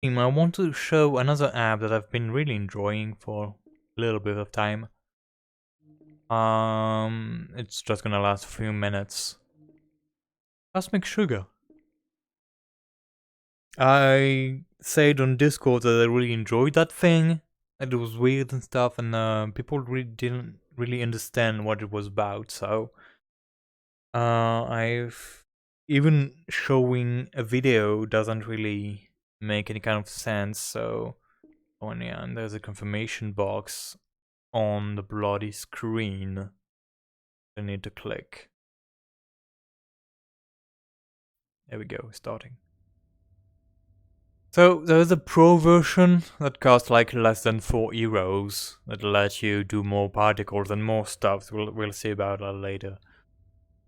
I want to show another app that I've been really enjoying for a little bit of time. It's just gonna last a few minutes. Cosmic Sugar. I said on Discord that I really enjoyed that thing. And it was weird and stuff, and people really didn't really understand what it was about. So I've even showing a video doesn't really make any kind of sense. So, oh yeah, and there's a confirmation box on the bloody screen. I need to click. There we go, starting. So there's a pro version that costs like less than €4 that lets you do more particles and more stuff. We'll see about that later.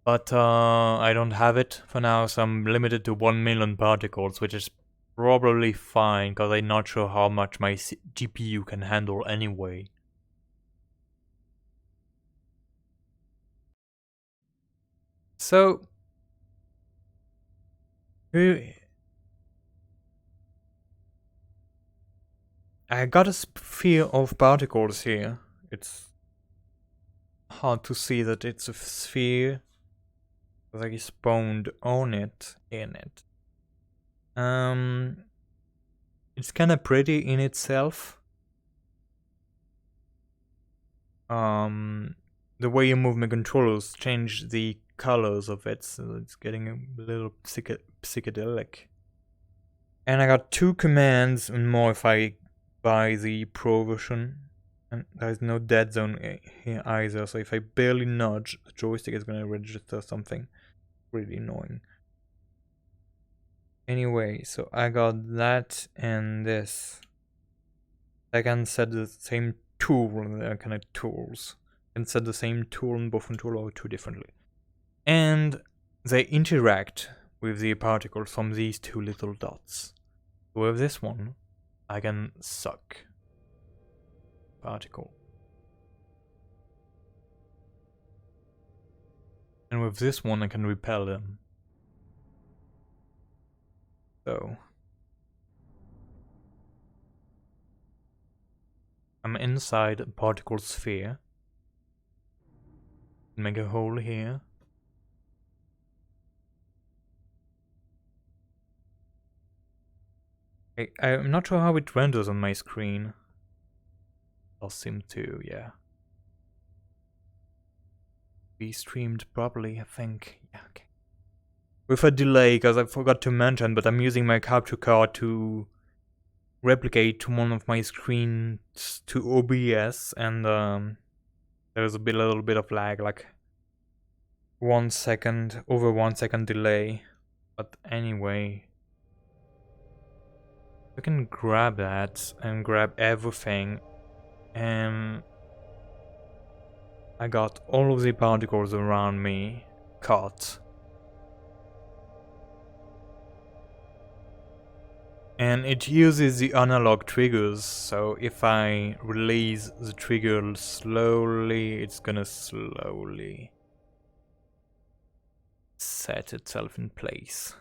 But I don't have it for now, so I'm limited to 1 million particles, which is probably fine because I'm not sure how much my GPU can handle anyway. So I got a sphere of particles here. It's hard to see that it's a sphere because I spawned on it, in it. It's kind of pretty in itself. The way you move my controllers change the colors of it, so it's getting a little psychedelic. And I got 2 commands and more if I buy the pro version. And there's no dead zone here either, so if I barely nudge, the joystick is gonna register something really annoying. Anyway, so I got that and this. I can set the same tool, kind of tools. I can set the same tool on both controller or 2 differently. And they interact with the particles from these 2 little dots. With this one, I can suck particle. And with this one, I can repel them. So I'm inside a particle sphere. Make a hole here. I'm not sure how it renders on my screen. Does seem to, yeah. Be streamed properly, I think. Yeah, okay. With a delay, because I forgot to mention, but I'm using my capture card to replicate one of my screens to OBS, and there's a little bit of lag, like 1 second, over 1 second delay. But anyway, I can grab that and grab everything, and I got all of the particles around me caught. And it uses the analog triggers, so if I release the trigger slowly, it's gonna slowly set itself in place.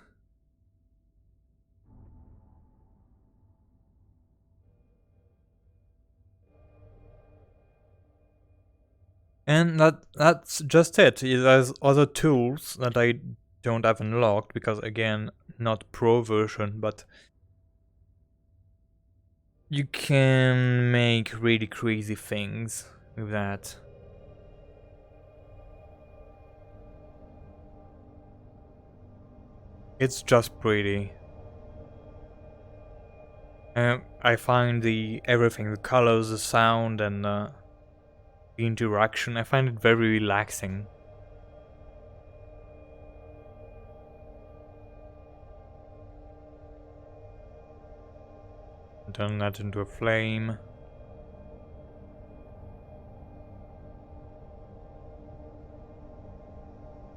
And that's just it. There's other tools that I don't have unlocked because, again, not pro version, but you can make really crazy things with that. It's just pretty. I find everything, the colors, the sound, and the interaction, I find it very relaxing. Turn that into a flame.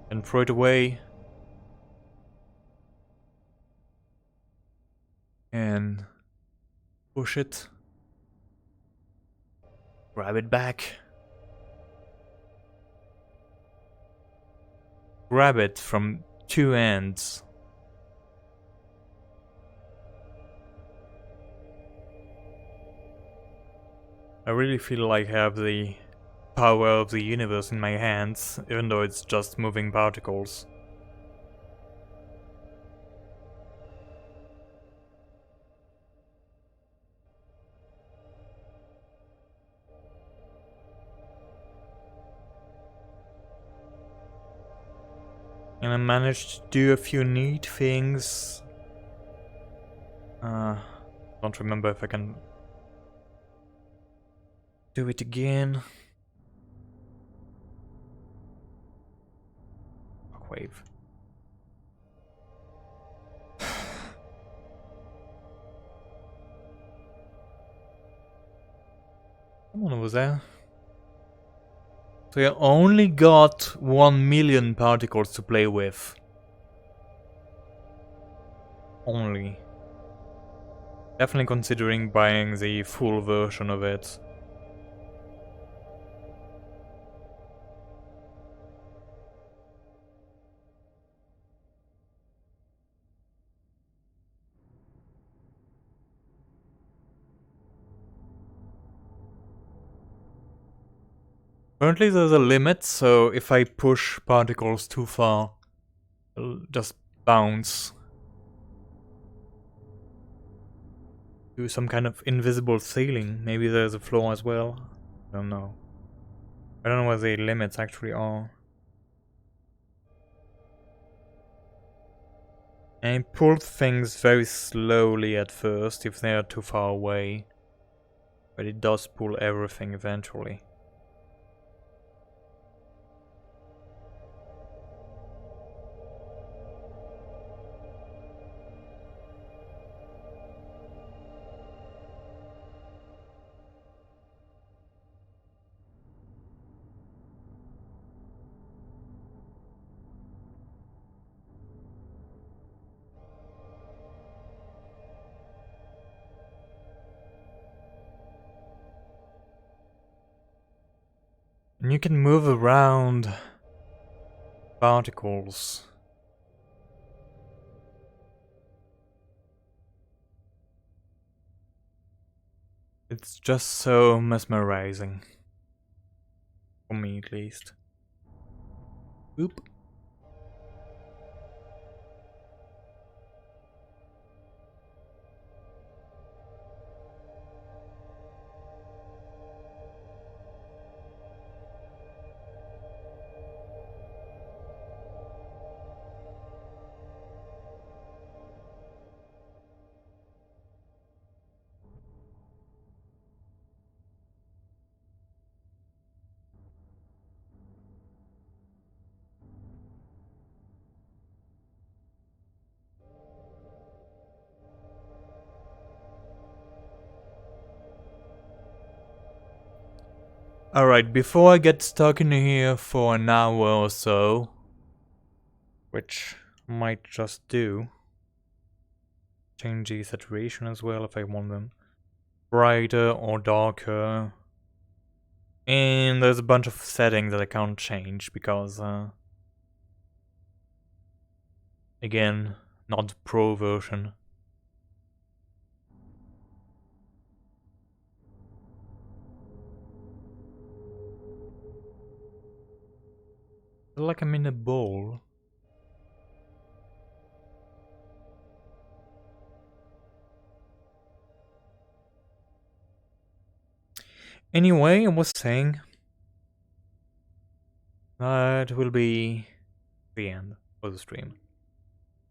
And throw it away. And push it. Grab it back. Grab it from 2 ends. I really feel like I have the power of the universe in my hands, even though it's just moving particles. And I managed to do a few neat things. Don't remember if I can do it again. Wave. Someone was there. So you only got 1 million particles to play with. Only. Definitely considering buying the full version of it. Currently there's a limit, so if I push particles too far, they'll just bounce. Do some kind of invisible ceiling. Maybe there's a floor as well. I don't know. I don't know what the limits actually are. And I pull things very slowly at first if they are too far away. But it does pull everything eventually. And you can move around particles. It's just so mesmerizing. For me at least. Oop. Alright, before I get stuck in here for an hour or so, which I might just do, change the saturation as well if I want them brighter or darker. And there's a bunch of settings that I can't change because, again, not the pro version. Like I'm in a bowl. Anyway, I was saying that will be the end of the stream.